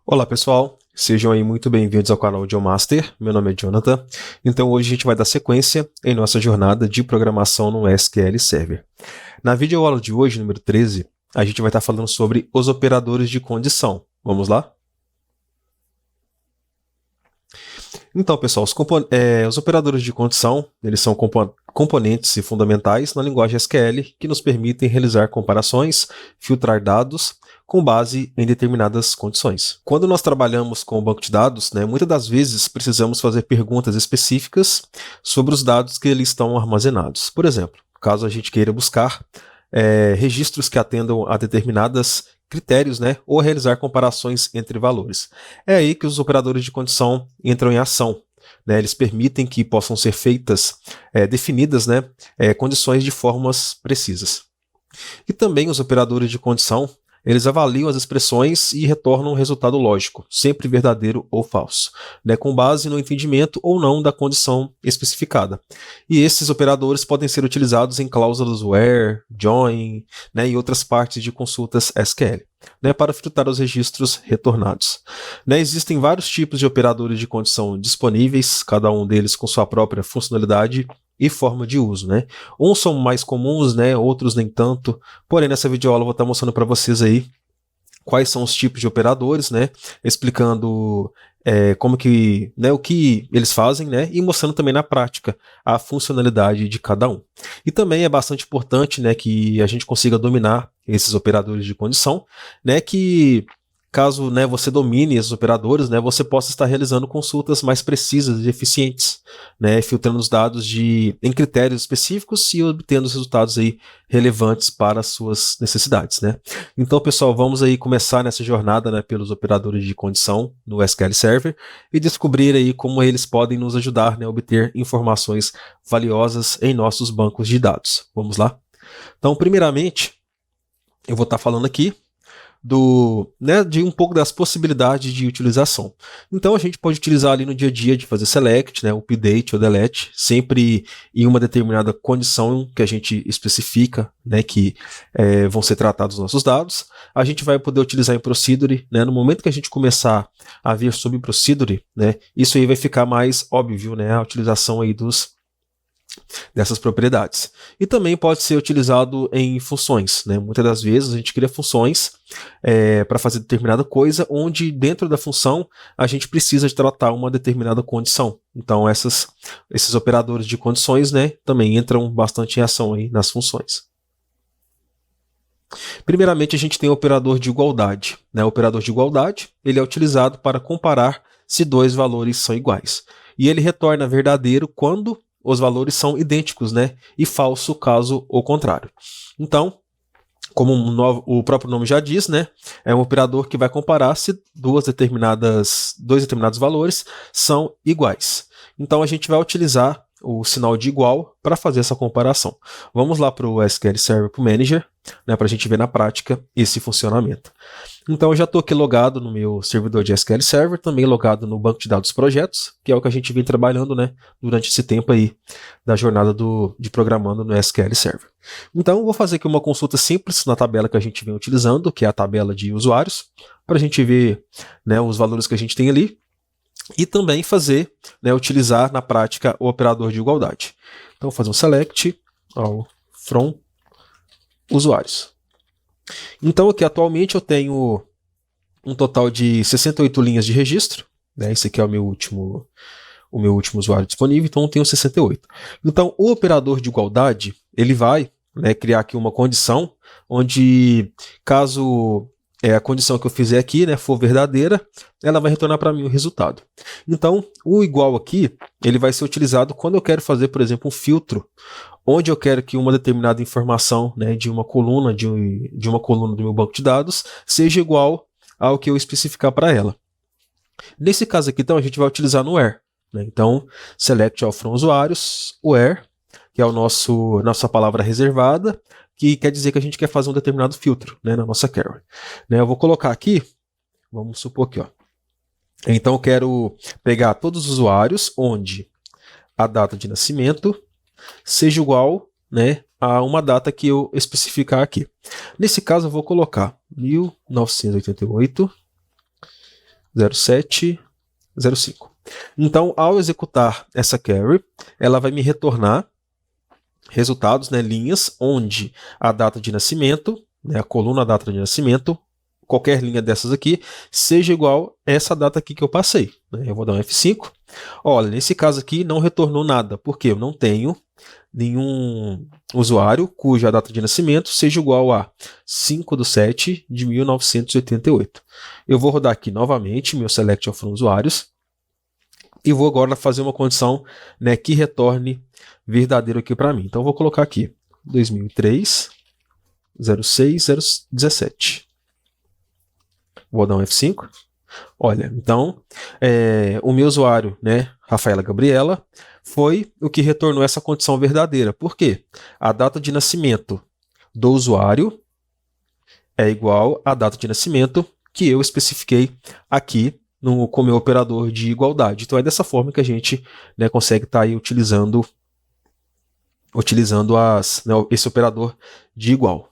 Olá pessoal, sejam aí muito bem-vindos ao canal Geomaster. Meu nome é Jonathan. Então hoje a gente vai dar sequência em nossa jornada de programação no SQL Server. Na videoaula de hoje, número 13, a gente vai estar falando sobre os operadores de condição. Vamos lá? Então, pessoal, os operadores de condição, eles são componentes e fundamentais na linguagem SQL que nos permitem realizar comparações, filtrar dados com base em determinadas condições. Quando nós trabalhamos com o banco de dados, muitas das vezes precisamos fazer perguntas específicas sobre os dados que ali estão armazenados. Por exemplo, caso a gente queira buscar registros que atendam a determinados critérios, ou realizar comparações entre valores. É aí que os operadores de condição entram em ação. Eles permitem que possam ser feitas, definidas, condições de formas precisas. E também os operadores de condição, eles avaliam as expressões e retornam um resultado lógico, sempre verdadeiro ou falso, com base no entendimento ou não da condição especificada. E esses operadores podem ser utilizados em cláusulas where, join, e outras partes de consultas SQL, para filtrar os registros retornados. Existem vários tipos de operadores de condição disponíveis, cada um deles com sua própria funcionalidade e forma de uso. Uns são mais comuns, outros nem tanto, porém nessa videoaula eu vou estar mostrando para vocês aí quais são os tipos de operadores, explicando como que, o que eles fazem, e mostrando também na prática a funcionalidade de cada um. E também é bastante importante, que a gente consiga dominar esses operadores de condição, que caso você domine esses operadores, você possa estar realizando consultas mais precisas e eficientes, filtrando os dados em critérios específicos e obtendo os resultados aí relevantes para as suas necessidades. Então, pessoal, vamos aí começar nessa jornada pelos operadores de condição no SQL Server e descobrir aí como eles podem nos ajudar a obter informações valiosas em nossos bancos de dados. Vamos lá? Então, primeiramente, eu vou estar falando aqui de um pouco das possibilidades de utilização. Então a gente pode utilizar ali no dia a dia de fazer select, update ou delete, sempre em uma determinada condição que a gente especifica, que vão ser tratados os nossos dados. A gente vai poder utilizar em procedure, no momento que a gente começar a ver sobre procedure, isso aí vai ficar mais óbvio, a utilização aí dessas propriedades. E também pode ser utilizado em funções. Muitas das vezes a gente cria funções para fazer determinada coisa, onde dentro da função a gente precisa de tratar uma determinada condição. Então esses operadores de condições também entram bastante em ação aí nas funções. Primeiramente a gente tem o operador de igualdade. O operador de igualdade ele é utilizado para comparar se dois valores são iguais. E ele retorna verdadeiro quando os valores são idênticos, e falso caso o contrário. Então, como o próprio nome já diz, é um operador que vai comparar se dois determinados valores são iguais. Então a gente vai utilizar o sinal de igual para fazer essa comparação. Vamos lá para o SQL Server Manager, para a gente ver na prática esse funcionamento. Então eu já estou aqui logado no meu servidor de SQL Server, também logado no banco de dados projetos, que é o que a gente vem trabalhando durante esse tempo aí da jornada de programando no SQL Server. Então eu vou fazer aqui uma consulta simples na tabela que a gente vem utilizando, que é a tabela de usuários, para a gente ver os valores que a gente tem ali, e também utilizar na prática o operador de igualdade. Então vou fazer um select from usuários. Então aqui atualmente eu tenho um total de 68 linhas de registro, esse aqui é o meu último usuário disponível, então eu tenho 68. Então o operador de igualdade ele vai criar aqui uma condição onde caso a condição que eu fizer aqui for verdadeira, ela vai retornar para mim o resultado. Então o igual aqui ele vai ser utilizado quando eu quero fazer, por exemplo, um filtro onde eu quero que uma determinada informação de uma coluna de uma coluna do meu banco de dados seja igual ao que eu especificar para ela. Nesse caso aqui, então, a gente vai utilizar no where. Então, select all from usuários, where, que é nossa palavra reservada, que quer dizer que a gente quer fazer um determinado filtro na nossa query. Eu vou colocar aqui, vamos supor aqui, então eu quero pegar todos os usuários onde a data de nascimento seja igual a uma data que eu especificar aqui. Nesse caso eu vou colocar 1988 0705. Então, ao executar essa carry, ela vai me retornar resultados, né, linhas onde a data de nascimento, né, a coluna data de nascimento, qualquer linha dessas aqui, seja igual a essa data aqui que eu passei. Né? Eu vou dar um F5. Olha, nesse caso aqui não retornou nada, porque eu não tenho nenhum usuário cuja data de nascimento seja igual a 5/7/1988. Eu vou rodar aqui novamente meu Select All From Usuários e vou agora fazer uma condição, né, que retorne verdadeiro aqui para mim. Então eu vou colocar aqui 2003 06 017. Vou dar um F5. Olha, então, o meu usuário, né, Rafaela Gabriela, foi o que retornou essa condição verdadeira. Por quê? A data de nascimento do usuário é igual à data de nascimento que eu especifiquei aqui com o meu operador de igualdade. Então é dessa forma que a gente, né, consegue estar aí utilizando esse operador de igual.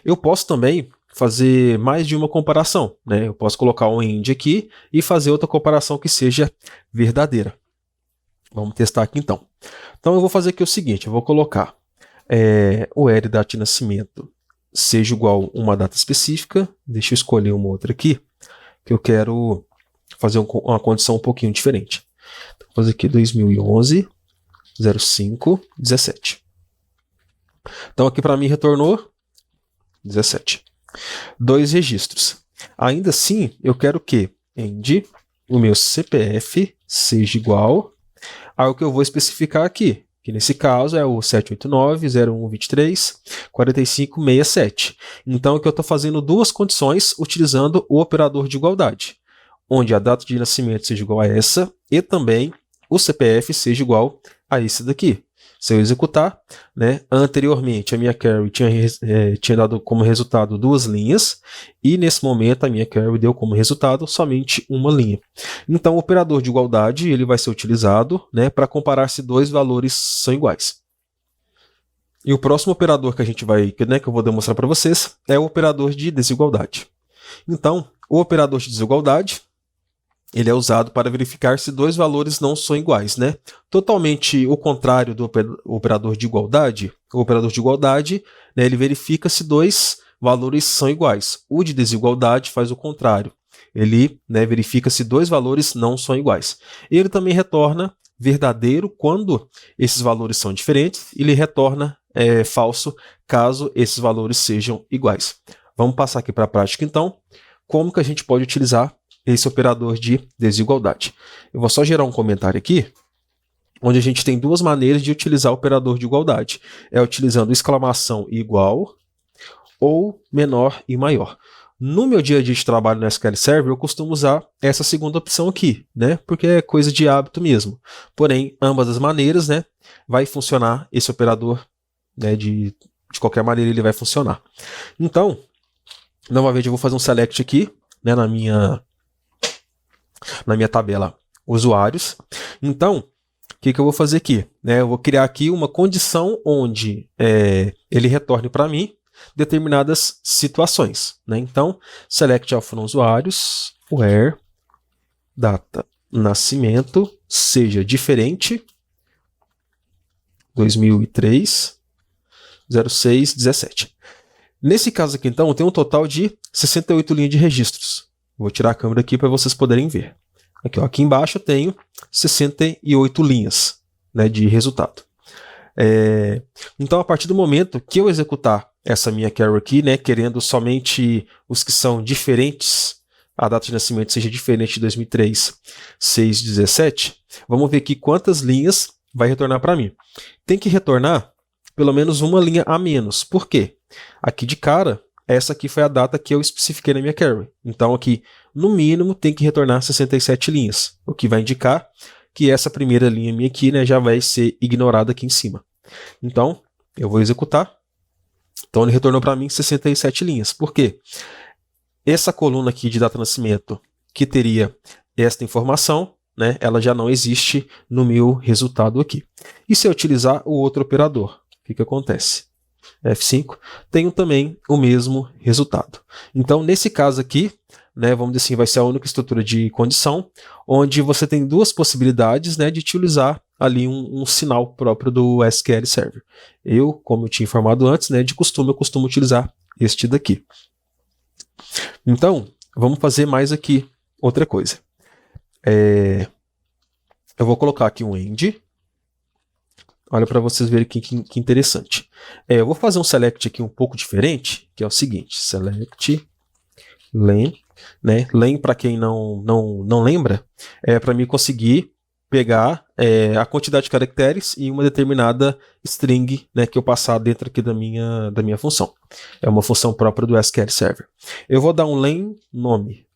Eu posso também fazer mais de uma comparação, né? Eu posso colocar um AND aqui e fazer outra comparação que seja verdadeira. Vamos testar aqui então. Então eu vou fazer aqui o seguinte, eu vou colocar o L data de nascimento seja igual a uma data específica. Deixa eu escolher uma outra aqui, que eu quero fazer uma condição um pouquinho diferente. Vou fazer aqui 2011 05 17. Então aqui para mim retornou 17. 2 registros. Ainda assim, eu quero que AND o meu CPF seja igual ao que eu vou especificar aqui, que nesse caso é o 789-0123-4567. Então aqui eu estou fazendo duas condições utilizando o operador de igualdade, onde a data de nascimento seja igual a essa e também o CPF seja igual a esse daqui. Se eu executar, né, anteriormente a minha carry tinha dado como resultado 2 linhas e nesse momento a minha carry deu como resultado somente uma linha. Então o operador de igualdade ele vai ser utilizado, né, para comparar se 2 valores são iguais. E o próximo operador que a gente vai, né, que eu vou demonstrar para vocês é o operador de desigualdade. Então o operador de desigualdade ele é usado para verificar se 2 valores não são iguais, né? Totalmente o contrário do operador de igualdade. O operador de igualdade, né, ele verifica se 2 valores são iguais. O de desigualdade faz o contrário. Ele, né, verifica se 2 valores não são iguais. Ele também retorna verdadeiro quando esses valores são diferentes. E ele retorna falso caso esses valores sejam iguais. Vamos passar aqui para a prática, então. Como que a gente pode utilizar esse operador de desigualdade? Eu vou só gerar um comentário aqui, onde a gente tem 2 maneiras de utilizar o operador de igualdade. É utilizando exclamação igual ou menor e maior. No meu dia a dia de trabalho no SQL Server, eu costumo usar essa segunda opção aqui, né? Porque é coisa de hábito mesmo. Porém, ambas as maneiras, né, vai funcionar esse operador, né, de qualquer maneira ele vai funcionar. Então, novamente eu vou fazer um select aqui, né, na minha tabela usuários. Então, o que eu vou fazer aqui? Eu vou criar aqui uma condição onde ele retorne para mim determinadas situações. Então, select all from usuários, where data nascimento seja diferente 2003 06 17. Nesse caso aqui, então, eu tenho um total de 68 linhas de registros. Vou tirar a câmera aqui para vocês poderem ver. Aqui, ó, aqui embaixo eu tenho 68 linhas, né, de resultado. Então, a partir do momento que eu executar essa minha carry aqui, né, querendo somente os que são diferentes, a data de nascimento seja diferente de 2003, 6, 17, vamos ver aqui quantas linhas vai retornar para mim. Tem que retornar pelo menos uma linha a menos. Por quê? Aqui de cara, essa aqui foi a data que eu especifiquei na minha carry. Então aqui, no mínimo, tem que retornar 67 linhas, o que vai indicar que essa primeira linha minha aqui, né, já vai ser ignorada aqui em cima. Então, eu vou executar. Então ele retornou para mim 67 linhas. Por quê? Essa coluna aqui de data de nascimento, que teria esta informação, né, ela já não existe no meu resultado aqui. E se eu utilizar o outro operador, o que acontece? F5, tenho também o mesmo resultado. Então, nesse caso aqui, né, vamos dizer assim, vai ser a única estrutura de condição, onde você tem duas possibilidades, né, de utilizar ali um sinal próprio do SQL Server. Como eu tinha informado antes, né, de costume eu costumo utilizar este daqui. Então, vamos fazer mais aqui outra coisa. Eu vou colocar aqui um end. Olha para vocês verem que interessante. Eu vou fazer um select aqui um pouco diferente, que é o seguinte, select len, né? Len, para quem não lembra, é para mim conseguir pegar a quantidade de caracteres em uma determinada string, né, que eu passar dentro aqui da minha função. É uma função própria do SQL Server. Eu vou dar um len nome.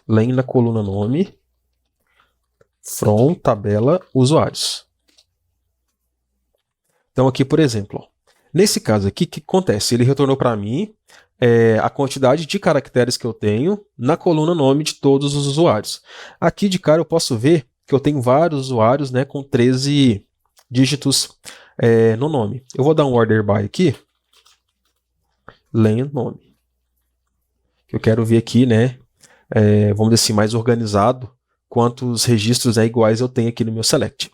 Len na coluna nome, from tabela usuários. Então aqui, por exemplo, ó, nesse caso aqui, o que acontece? Ele retornou para mim a quantidade de caracteres que eu tenho na coluna nome de todos os usuários. Aqui de cara eu posso ver que eu tenho vários usuários, né, com 13 dígitos no nome. Eu vou dar um order by aqui, len nome. Eu quero ver aqui, né, vamos dizer assim, mais organizado, quantos registros iguais eu tenho aqui no meu select.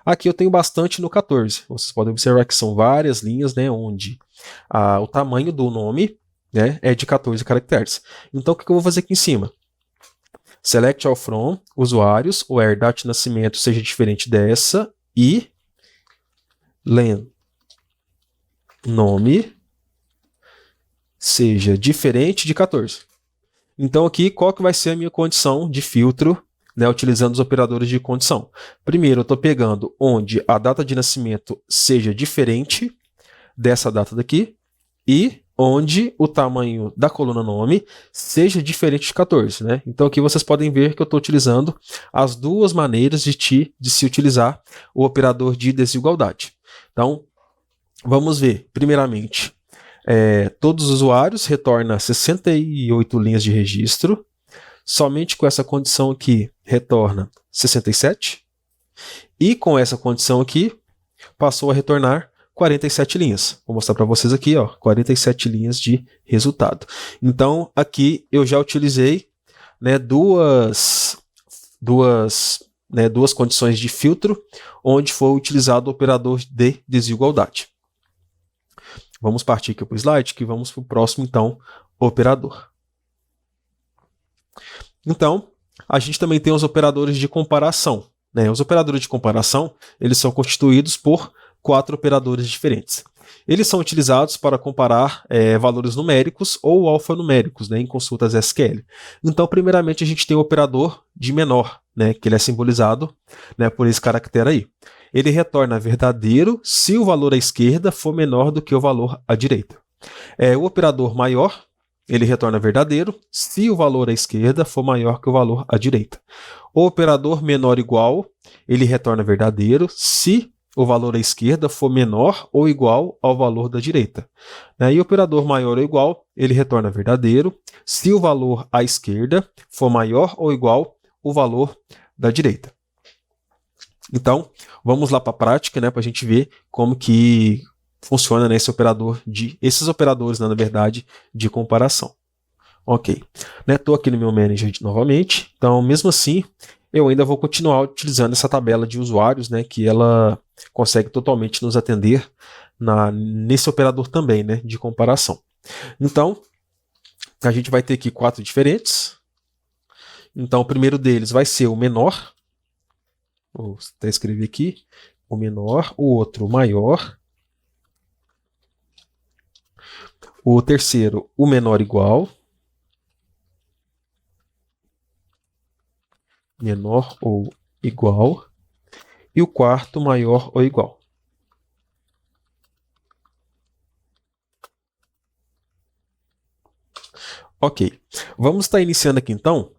Aqui eu tenho bastante no 14. Vocês podem observar que são várias linhas, né, onde o tamanho do nome, né, é de 14 caracteres. Então o que eu vou fazer aqui em cima? Select all from usuários, where data de nascimento seja diferente dessa e len nome seja diferente de 14. Então aqui qual que vai ser a minha condição de filtro, né, utilizando os operadores de condição? Primeiro eu estou pegando onde a data de nascimento seja diferente dessa data daqui e onde o tamanho da coluna nome seja diferente de 14. Né? Então aqui vocês podem ver que eu estou utilizando as duas maneiras de se utilizar o operador de desigualdade. Então vamos ver, primeiramente, todos os usuários retorna 68 linhas de registro. Somente com essa condição aqui retorna 67. E com essa condição aqui passou a retornar 47 linhas. Vou mostrar para vocês aqui, ó, 47 linhas de resultado. Então aqui eu já utilizei, né, duas condições de filtro onde foi utilizado o operador de desigualdade. Vamos partir aqui para o slide que vamos para o próximo então operador. Então, a gente também tem os operadores de comparação. Né? Os operadores de comparação, eles são constituídos por 4 operadores diferentes. Eles são utilizados para comparar valores numéricos ou alfanuméricos, né, em consultas SQL. Então, primeiramente, a gente tem o operador de menor, né, que ele é simbolizado, né, por esse caractere aí. Ele retorna verdadeiro se o valor à esquerda for menor do que o valor à direita. O operador maior, ele retorna verdadeiro se o valor à esquerda for maior que o valor à direita. O operador menor igual, ele retorna verdadeiro se o valor à esquerda for menor ou igual ao valor da direita. E o operador maior ou igual, ele retorna verdadeiro se o valor à esquerda for maior ou igual ao valor da direita. Então, vamos lá para a prática, né, para a gente ver como que funciona, né, esses operadores, né, na verdade, de comparação. Ok. Estou aqui no meu manager novamente. Então, mesmo assim, eu ainda vou continuar utilizando essa tabela de usuários, né, que ela consegue totalmente nos atender nesse operador também, né, de comparação. Então, a gente vai ter aqui 4 diferentes. Então, o primeiro deles vai ser o menor. Vou até escrever aqui. O menor. O outro, o maior. O terceiro, o menor igual. Menor ou igual. E o quarto, maior ou igual. Ok. Vamos estar iniciando aqui então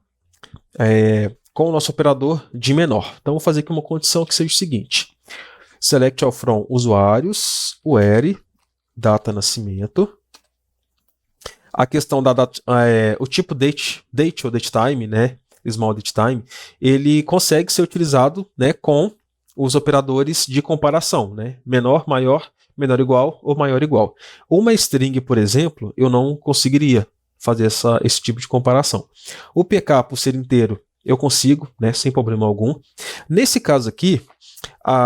com o nosso operador de menor. Então vou fazer aqui uma condição que seja o seguinte. Select all from usuários, where, data nascimento. A questão da data, o tipo date ou datetime, né, small datetime, ele consegue ser utilizado, né, com os operadores de comparação, né, menor, maior, menor igual ou maior igual. Uma string, por exemplo, eu não conseguiria, fazer esse tipo de comparação. O PK, por ser inteiro, eu consigo, né, sem problema algum. Nesse caso aqui,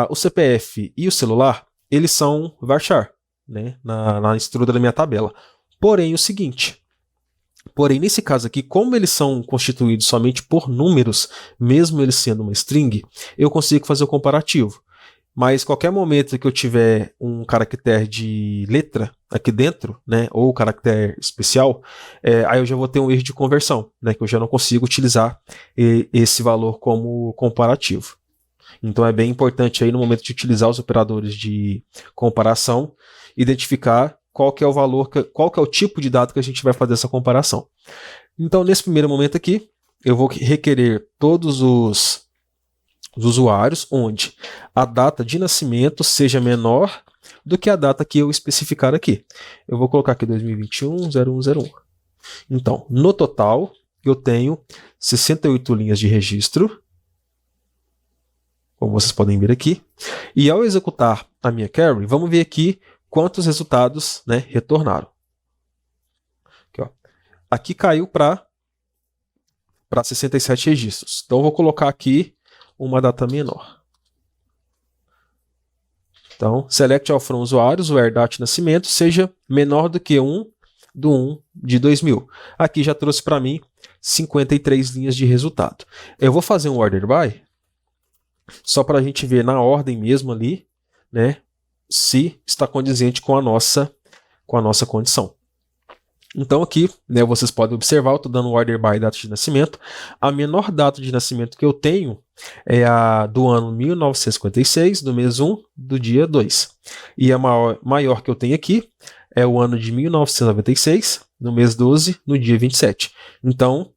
o CPF e o celular, eles são varchar, né, na estrutura da minha tabela. Porém, nesse caso aqui, como eles são constituídos somente por números, mesmo eles sendo uma string, eu consigo fazer o comparativo. Mas qualquer momento que eu tiver um caractere de letra aqui dentro, né, ou caractere especial, aí eu já vou ter um erro de conversão, né, que eu já não consigo utilizar esse valor como comparativo. Então é bem importante aí no momento de utilizar os operadores de comparação, identificar qual que é o valor, qual que é o tipo de dado que a gente vai fazer essa comparação. Então nesse primeiro momento aqui, eu vou requerer todos os usuários onde a data de nascimento seja menor do que a data que eu especificar aqui. Eu vou colocar aqui 2021-0101. Então, no total, eu tenho 68 linhas de registro, como vocês podem ver aqui. E ao executar a minha query, vamos ver aqui quantos resultados, né, retornaram. Aqui, ó. Aqui caiu para 67 registros. Então, eu vou colocar aqui uma data menor. Então, select all from usuários, where data de nascimento seja menor do que 1 do 1 de 2000. Aqui já trouxe para mim 53 linhas de resultado. Eu vou fazer um order by, só para a gente ver na ordem mesmo ali, né, se está condizente com a nossa condição. Então aqui, né, vocês podem observar, eu estou dando order by data de nascimento. A menor data de nascimento que eu tenho é a do ano 1956, do mês 1, do dia 2. E a maior que eu tenho aqui é o ano de 1996, no mês 12, no dia 27. Então,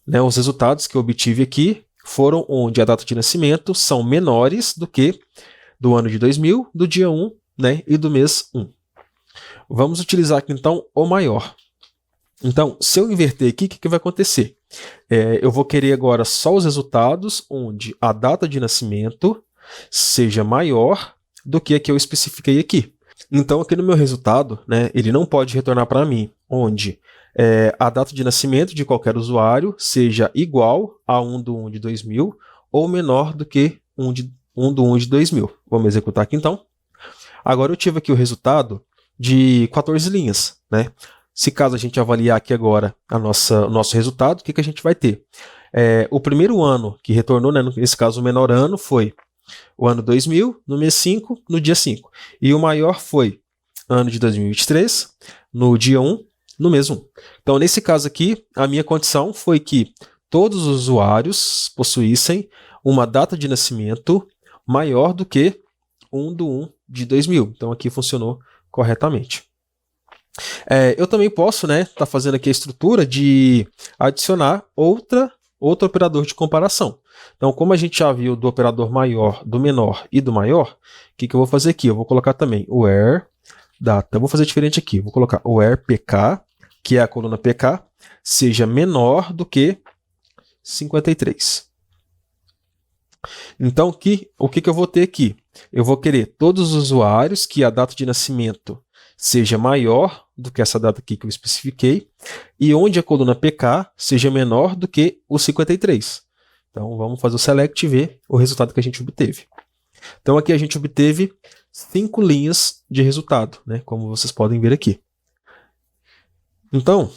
né, os resultados que eu obtive aqui foram onde a data de nascimento são menores do que do ano de 2000, do dia 1, né, e do mês 1. Vamos utilizar aqui então o maior. Então, se eu inverter aqui, o que vai acontecer? Eu vou querer agora só os resultados onde a data de nascimento seja maior do que a que eu especifiquei aqui. Então, aqui no meu resultado, né, ele não pode retornar para mim onde a data de nascimento de qualquer usuário seja igual a 1 do 1 de 2000 ou menor do que 1 do 1 de 2000. Vamos executar aqui então. Agora eu tive aqui o resultado de 14 linhas, né? Se caso a gente avaliar aqui agora o nosso resultado, o que a gente vai ter? O primeiro ano que retornou, né, nesse caso o menor ano, foi o ano 2000, no mês 5, no dia 5. E o maior foi ano de 2023, no dia 1, no mês 1. Então, nesse caso aqui, a minha condição foi que todos os usuários possuíssem uma data de nascimento maior do que 1 do 1 de 2000. Então, aqui funcionou corretamente. Eu também posso, né, tá fazendo aqui a estrutura de adicionar outro operador de comparação. Então, como a gente já viu do operador maior, do menor e do maior, o que eu vou fazer aqui? Eu vou colocar também o where data. Eu vou fazer diferente aqui. Vou colocar o where pk, que é a coluna pk, seja menor do que 53. Então, o que eu vou ter aqui? Eu vou querer todos os usuários que a data de nascimento seja maior do que essa data aqui que eu especifiquei, e onde a coluna PK seja menor do que o 53. Então vamos fazer o select e ver o resultado que a gente obteve. Então aqui a gente obteve 5 linhas de resultado, né, como vocês podem ver aqui. Então,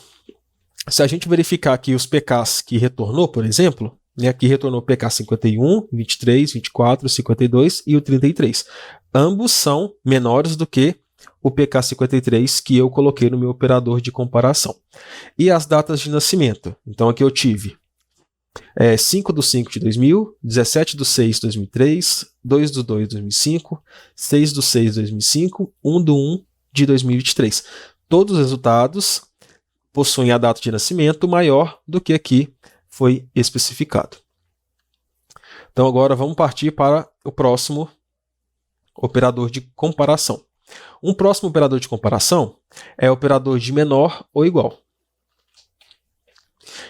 se a gente verificar aqui os PKs que retornou, por exemplo, né, aqui retornou o PK 51, 23, 24, 52 e o 33. Ambos são menores do que o PK53 que eu coloquei no meu operador de comparação. E as datas de nascimento? Então aqui eu tive 5 do 5 de 2000, 17 do 6 de 2003, 2 do 2 de 2005, 6 do 6 de 2005, 1 do 1 de 2023. Todos os resultados possuem a data de nascimento maior do que aqui foi especificado. Então agora vamos partir para o próximo operador de comparação. Um próximo operador de comparação é o operador de menor ou igual.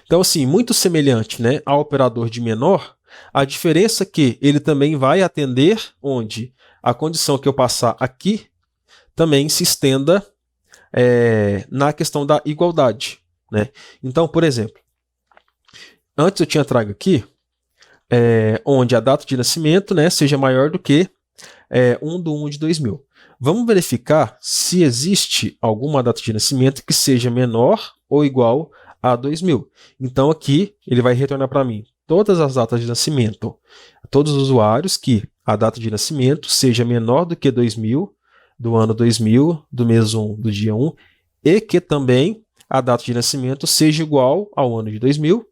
Então, assim, muito semelhante, né, ao operador de menor, a diferença é que ele também vai atender onde a condição que eu passar aqui também se estenda na questão da igualdade. né? Então, por exemplo, antes eu tinha trago aqui onde a data de nascimento, né, seja maior do que 1/1 de 2000. Vamos verificar se existe alguma data de nascimento que seja menor ou igual a 2000. Então aqui ele vai retornar para mim todas as datas de nascimento, todos os usuários que a data de nascimento seja menor do que 2000, do ano 2000, do mês 1, do dia 1, e que também a data de nascimento seja igual ao ano de 2000,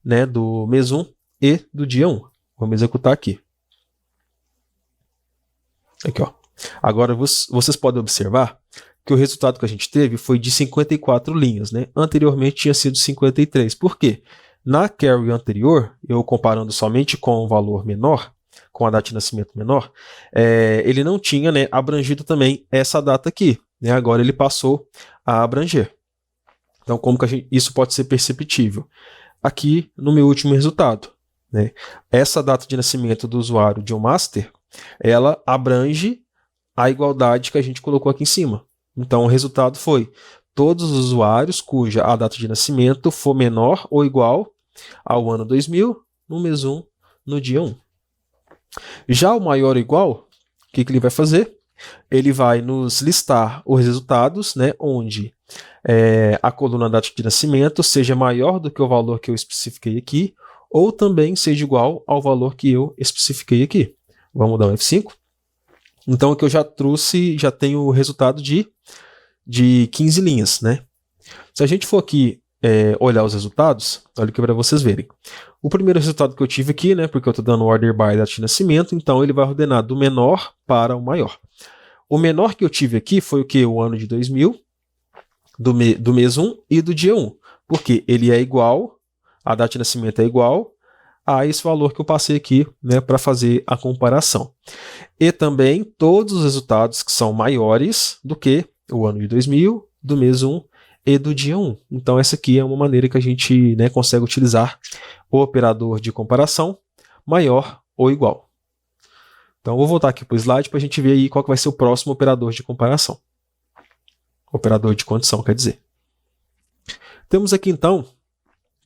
né, do mês 1 e do dia 1. Vamos executar aqui. Aqui, ó. Agora vocês podem observar que o resultado que a gente teve foi de 54 linhas, né? Anteriormente tinha sido 53. Por quê? Na query anterior, eu comparando somente com o valor menor, com a data de nascimento menor, ele não tinha, né, abrangido também essa data aqui, né? Agora ele passou a abranger. Então, como que isso pode ser perceptível? Aqui no meu último resultado, né? Essa data de nascimento do usuário de um master, ela abrange a igualdade que a gente colocou aqui em cima. Então, o resultado foi todos os usuários cuja a data de nascimento for menor ou igual ao ano 2000, no mês 1, no dia 1. Já o maior ou igual, o que ele vai fazer? Ele vai nos listar os resultados, né, onde a coluna data de nascimento seja maior do que o valor que eu especifiquei aqui, ou também seja igual ao valor que eu especifiquei aqui. Vamos dar um F5. Então aqui eu já trouxe, já tenho o resultado de 15 linhas, né? Se a gente for aqui olhar os resultados, olha aqui para vocês verem. O primeiro resultado que eu tive aqui, né, porque eu estou dando order by data de nascimento, então ele vai ordenar do menor para o maior. O menor que eu tive aqui foi o que? O ano de 2000, do mês 1 e do dia 1, porque ele é igual, a data de nascimento é igual a esse valor que eu passei aqui, né, para fazer a comparação. E também todos os resultados que são maiores do que o ano de 2000, do mês 1 e do dia 1. Então essa aqui é uma maneira que a gente, né, consegue utilizar o operador de comparação maior ou igual. Então eu vou voltar aqui para o slide para a gente ver aí qual que vai ser o próximo operador de comparação. Operador de condição, quer dizer. Temos aqui então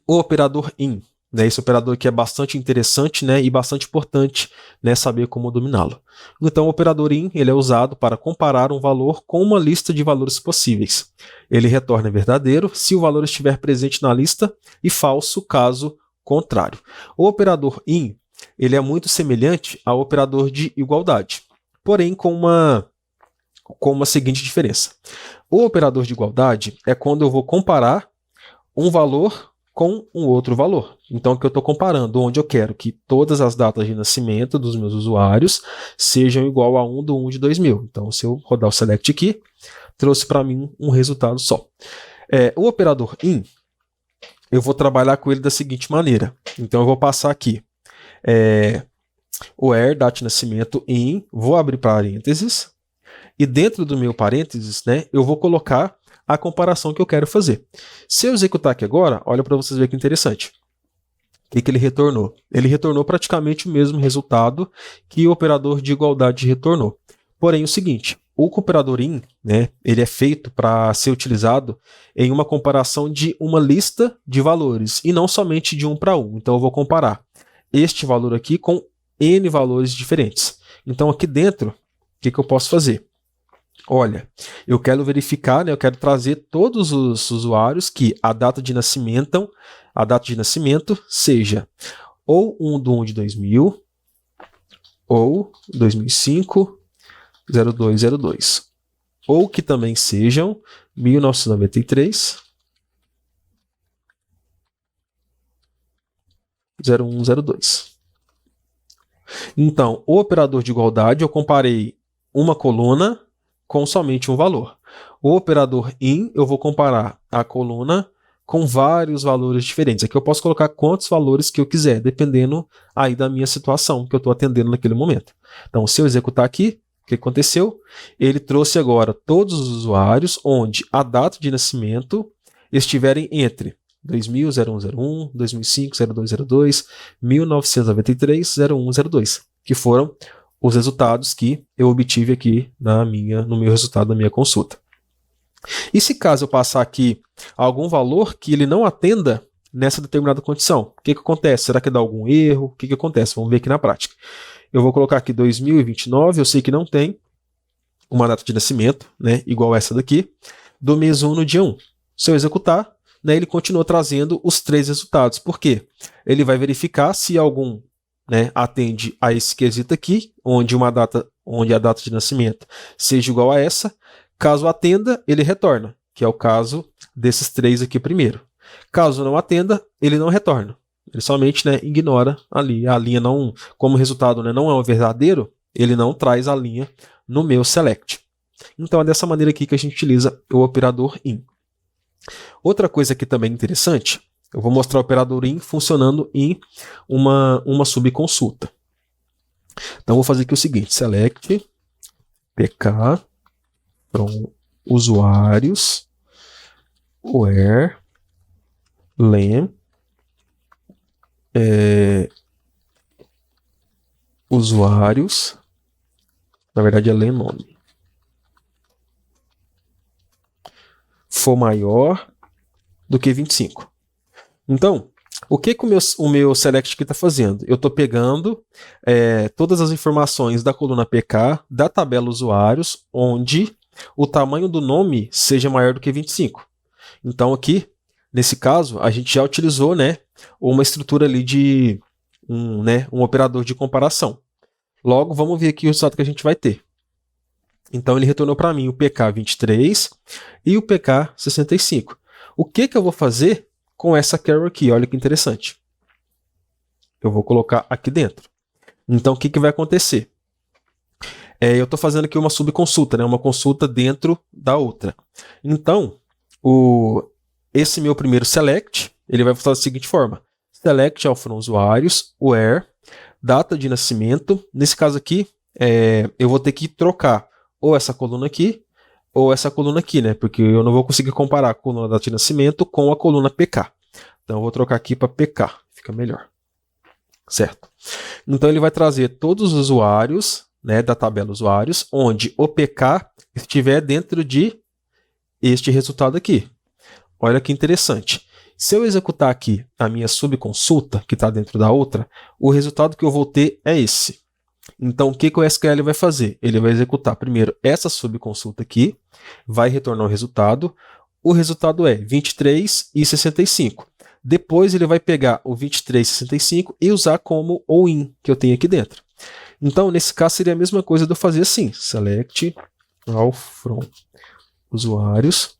o operador IN. Né, esse operador aqui é bastante interessante, né, e bastante importante, né, saber como dominá-lo. Então o operador IN ele é usado para comparar um valor com uma lista de valores possíveis. Ele retorna verdadeiro se o valor estiver presente na lista e falso caso contrário. O operador IN ele é muito semelhante ao operador de igualdade, porém com uma seguinte diferença. O operador de igualdade é quando eu vou comparar um valor com um outro valor. Então, o que eu estou comparando, onde eu quero que todas as datas de nascimento dos meus usuários sejam igual a 1/1 de 2000. Então, se eu rodar o select aqui, trouxe para mim um resultado só. O operador IN, eu vou trabalhar com ele da seguinte maneira. Então, eu vou passar aqui o where data de nascimento IN, vou abrir parênteses, e dentro do meu parênteses, né, eu vou colocar a comparação que eu quero fazer. Se eu executar aqui agora, olha para vocês verem que interessante. O que ele retornou? Ele retornou praticamente o mesmo resultado que o operador de igualdade retornou. Porém, o seguinte, o operador IN, né, ele é feito para ser utilizado em uma comparação de uma lista de valores, e não somente de 1 para 1. Então, eu vou comparar este valor aqui com N valores diferentes. Então, aqui dentro, o que eu posso fazer? Olha, eu quero verificar, né, eu quero trazer todos os usuários que a data de nascimento seja ou 1/1 de 2000 ou 2005, 0202, ou que também sejam 1993, 0102. Então, o operador de igualdade, eu comparei uma coluna com somente um valor. O operador IN, eu vou comparar a coluna com vários valores diferentes. Aqui eu posso colocar quantos valores que eu quiser, dependendo aí da minha situação que eu estou atendendo naquele momento. Então, se eu executar aqui, o que aconteceu? Ele trouxe agora todos os usuários onde a data de nascimento estiverem entre 2000, 0101, 2005, 0202, 1993, 0102, que foram os resultados que eu obtive aqui no meu resultado da minha consulta. E se caso eu passar aqui algum valor que ele não atenda nessa determinada condição. O que acontece? Será que dá algum erro? O que acontece? Vamos ver aqui na prática. Eu vou colocar aqui 2029, eu sei que não tem uma data de nascimento, né, igual essa daqui, do mês 1 no dia 1. Se eu executar, né, ele continua trazendo os 3 resultados. Por quê? Ele vai verificar se algum, né, atende a esse quesito aqui, onde a data de nascimento seja igual a essa. Caso atenda, ele retorna, que é o caso desses 3 aqui primeiro. Caso não atenda, ele não retorna. Ele somente, né, ignora ali. A linha não, como o resultado, né, não é o verdadeiro, ele não traz a linha no meu select. Então é dessa maneira aqui que a gente utiliza o operador in. Outra coisa aqui também interessante, eu vou mostrar o operador in funcionando em uma subconsulta. Então vou fazer aqui o seguinte, select pk from usuários where len usuários, na verdade é len nome, for maior do que 25. Então, o que o meu select aqui está fazendo? Eu estou pegando todas as informações da coluna PK, da tabela usuários, onde o tamanho do nome seja maior do que 25. Então aqui, nesse caso, a gente já utilizou, né, uma estrutura ali de um operador de comparação. Logo, vamos ver aqui o resultado que a gente vai ter. Então ele retornou para mim o PK23 e o PK65. O que eu vou fazer com essa carry aqui? Olha que interessante. Eu vou colocar aqui dentro. Então o que vai acontecer? Eu estou fazendo aqui uma subconsulta, né? Uma consulta dentro da outra. Então, esse meu primeiro select, ele vai funcionar da seguinte forma. Select all from usuários, where, data de nascimento. Nesse caso aqui, eu vou ter que trocar ou essa coluna aqui, ou essa coluna aqui, né? Porque eu não vou conseguir comparar a coluna data de nascimento com a coluna PK. Então eu vou trocar aqui para PK, fica melhor. Certo? Então ele vai trazer todos os usuários, né, da tabela usuários, onde o PK estiver dentro de este resultado aqui. Olha que interessante. Se eu executar aqui a minha subconsulta, que está dentro da outra, o resultado que eu vou ter é esse. Então, o que o SQL vai fazer? Ele vai executar primeiro essa subconsulta aqui, vai retornar o resultado. O resultado é 23 e 65. Depois ele vai pegar o 23 e 65 e usar como o in que eu tenho aqui dentro. Então, nesse caso, seria a mesma coisa de eu fazer assim. Select all from usuários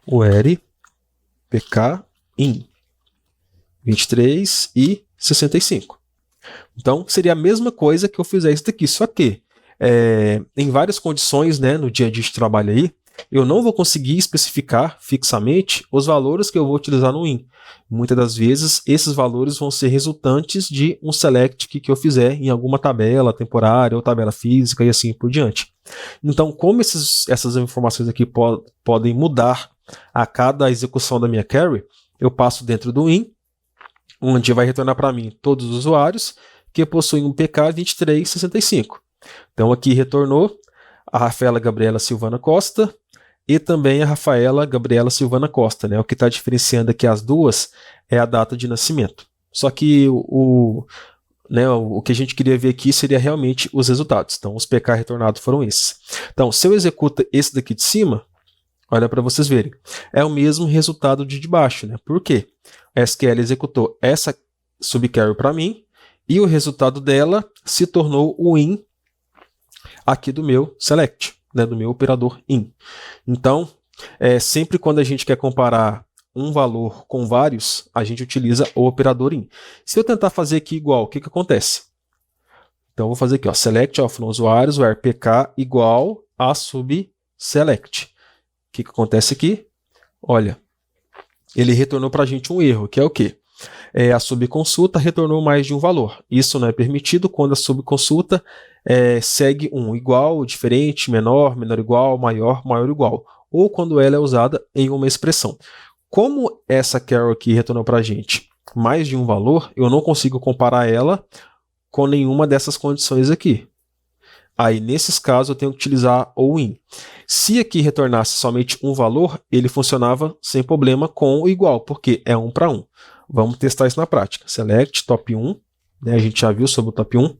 where pk in 23 e 65. Então, seria a mesma coisa que eu fizer isso daqui, só que em várias condições, né, no dia a dia de trabalho aí, eu não vou conseguir especificar fixamente os valores que eu vou utilizar no in. Muitas das vezes, esses valores vão ser resultantes de um select que eu fizer em alguma tabela temporária ou tabela física e assim por diante. Então, como essas informações aqui podem mudar a cada execução da minha query, eu passo dentro do in, onde vai retornar para mim todos os usuários que possuem um PK 2365. Então aqui retornou a Rafaela Gabriela Silvana Costa e também a Rafaela Gabriela Silvana Costa, né? O que está diferenciando aqui as duas é a data de nascimento. Só que o que a gente queria ver aqui seria realmente os resultados. Então os PK retornados foram esses. Então se eu executo esse daqui de cima, olha para vocês verem, é o mesmo resultado de baixo, né? Por quê? A SQL executou essa subquery para mim e o resultado dela se tornou o in aqui do meu select, né, do meu operador in. Então, sempre quando a gente quer comparar um valor com vários, a gente utiliza o operador in. Se eu tentar fazer aqui igual, o que acontece? Então, eu vou fazer aqui, ó, select all from usuários, where pk igual a subselect. O que acontece aqui? Olha, ele retornou para a gente um erro, que é o quê? A subconsulta retornou mais de um valor. Isso não é permitido quando a subconsulta segue um igual, diferente, menor, menor igual, maior, maior igual, ou quando ela é usada em uma expressão. Como essa carry aqui retornou para a gente mais de um valor, eu não consigo comparar ela com nenhuma dessas condições aqui. Aí, nesses casos, eu tenho que utilizar o in. Se aqui retornasse somente um valor, ele funcionava sem problema com o igual, porque é 1 para 1. Vamos testar isso na prática. Select top 1, né? A gente já viu sobre o top 1.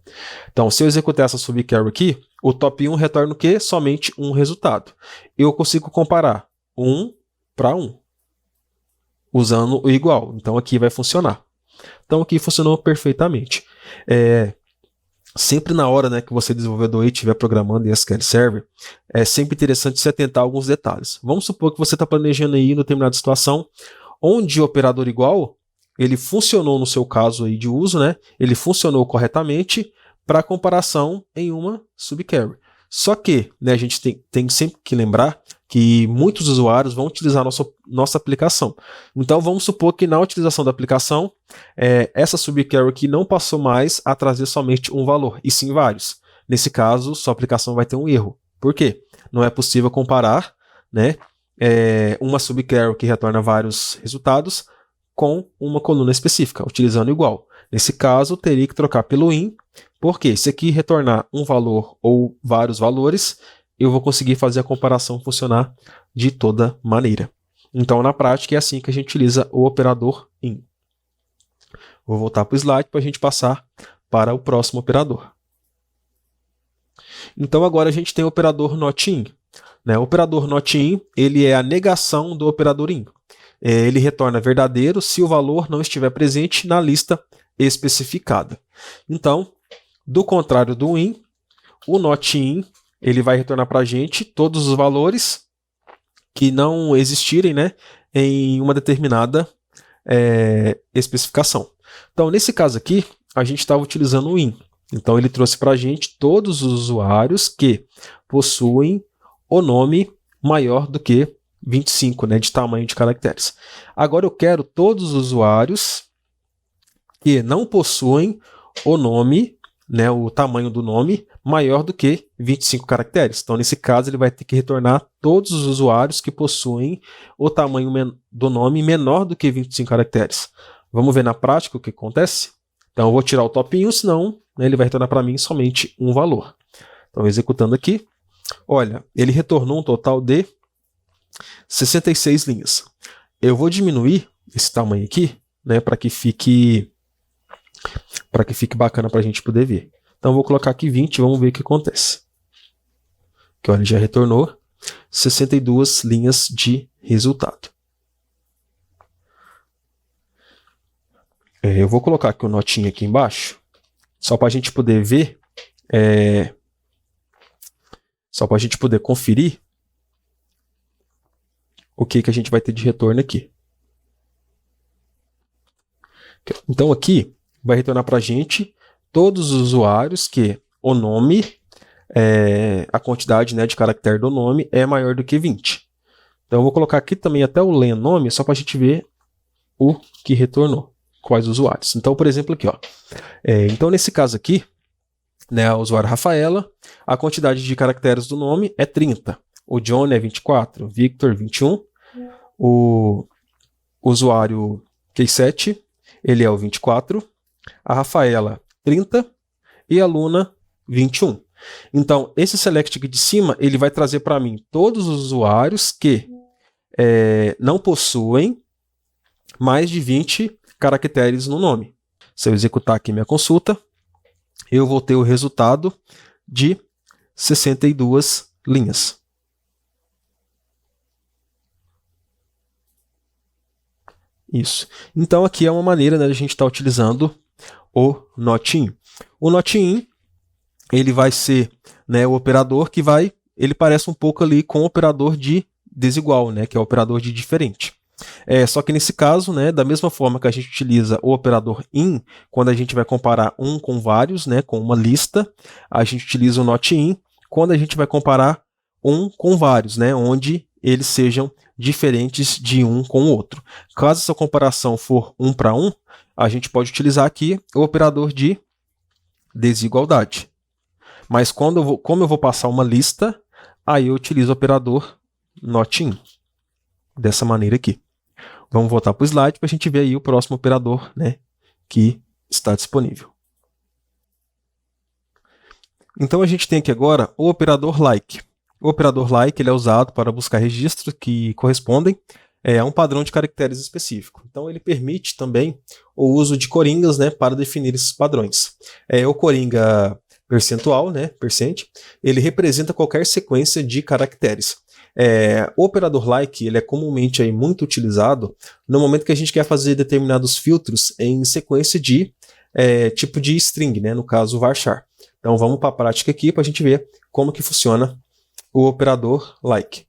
Então, se eu executar essa subcarry aqui, o top 1 retorna o quê? Somente um resultado. Eu consigo comparar 1 para 1, usando o igual. Então, aqui vai funcionar. Então, aqui funcionou perfeitamente. Sempre na hora, né, que você desenvolvedor aí estiver programando em SQL Server, é sempre interessante se atentar a alguns detalhes. Vamos supor que você está planejando aí uma determinada situação onde o operador igual ele funcionou no seu caso aí de uso, né? Ele funcionou corretamente para comparação em uma subcarry. Só que, né, a gente tem sempre que lembrar que muitos usuários vão utilizar nossa aplicação. Então vamos supor que na utilização da aplicação, essa subcarry aqui não passou mais a trazer somente um valor, e sim vários. Nesse caso, sua aplicação vai ter um erro. Por quê? Não é possível comparar, né, uma subcarry que retorna vários resultados com uma coluna específica, utilizando igual. Nesse caso, teria que trocar pelo in, porque se aqui retornar um valor ou vários valores, eu vou conseguir fazer a comparação funcionar de toda maneira. Então, na prática, é assim que a gente utiliza o operador in. Vou voltar para o slide para a gente passar para o próximo operador. Então, agora a gente tem o operador not in. O operador not in, ele é a negação do operador in. Ele retorna verdadeiro se o valor não estiver presente na lista especificada. Então, do contrário do in, o not in ele vai retornar para a gente todos os valores que não existirem, né, em uma determinada especificação. Então, nesse caso aqui, a gente estava utilizando o in. Então, ele trouxe para a gente todos os usuários que possuem o nome maior do que 25, né, de tamanho de caracteres. Agora, eu quero todos os usuários que não possuem o nome, né, o tamanho do nome maior do que 25 caracteres. Então, nesse caso, ele vai ter que retornar todos os usuários que possuem o tamanho do nome menor do que 25 caracteres. Vamos ver na prática o que acontece? Então, eu vou tirar o top 1, senão, né, ele vai retornar para mim somente um valor. Então, executando aqui, olha, ele retornou um total de 66 linhas. Eu vou diminuir esse tamanho aqui, né, para que fique bacana para a gente poder ver. Então, vou colocar aqui 20 e vamos ver o que acontece. Que olha, já retornou 62 linhas de resultado. Eu vou colocar aqui o notinha aqui embaixo, só para a gente poder ver, só para a gente poder conferir o que a gente vai ter de retorno aqui. Então, aqui vai retornar para a gente todos os usuários que o nome, a quantidade, né, de caractere do nome é maior do que 20. Então, eu vou colocar aqui também até o len nome, só para a gente ver o que retornou, quais usuários. Então, por exemplo, aqui, ó. Então, nesse caso aqui, né, a usuária Rafaela, a quantidade de caracteres do nome é 30. O John é 24, o Victor 21, o usuário K7, ele é o 24, a Rafaela 30 e a Luna 21. Então, esse select aqui de cima, ele vai trazer para mim todos os usuários que não possuem mais de 20 caracteres no nome. Se eu executar aqui minha consulta, eu vou ter o resultado de 62 linhas. Isso. Então, aqui é uma maneira, né, de a gente estar utilizando o not in. O not in, ele vai ser, né, o operador que ele parece um pouco ali com o operador de desigual, né, que é o operador de diferente. Só que nesse caso, né, da mesma forma que a gente utiliza o operador in, quando a gente vai comparar um com vários, né, com uma lista, a gente utiliza o not in quando a gente vai comparar um com vários, né, onde eles sejam diferentes de um com o outro. Caso essa comparação for 1 para 1, a gente pode utilizar aqui o operador de desigualdade. Mas como eu vou passar uma lista, aí eu utilizo o operador not in, dessa maneira aqui. Vamos voltar para o slide para a gente ver aí o próximo operador, né, que está disponível. Então a gente tem aqui agora o operador like. O operador like ele é usado para buscar registros que correspondem a um padrão de caracteres específico. Então ele permite também o uso de coringas, né, para definir esses padrões. O coringa percentual, né, percent, ele representa qualquer sequência de caracteres. O operador like ele é comumente aí muito utilizado no momento que a gente quer fazer determinados filtros em sequência de tipo de string, né, no caso varchar. Então vamos para a prática aqui para a gente ver como que funciona o operador like.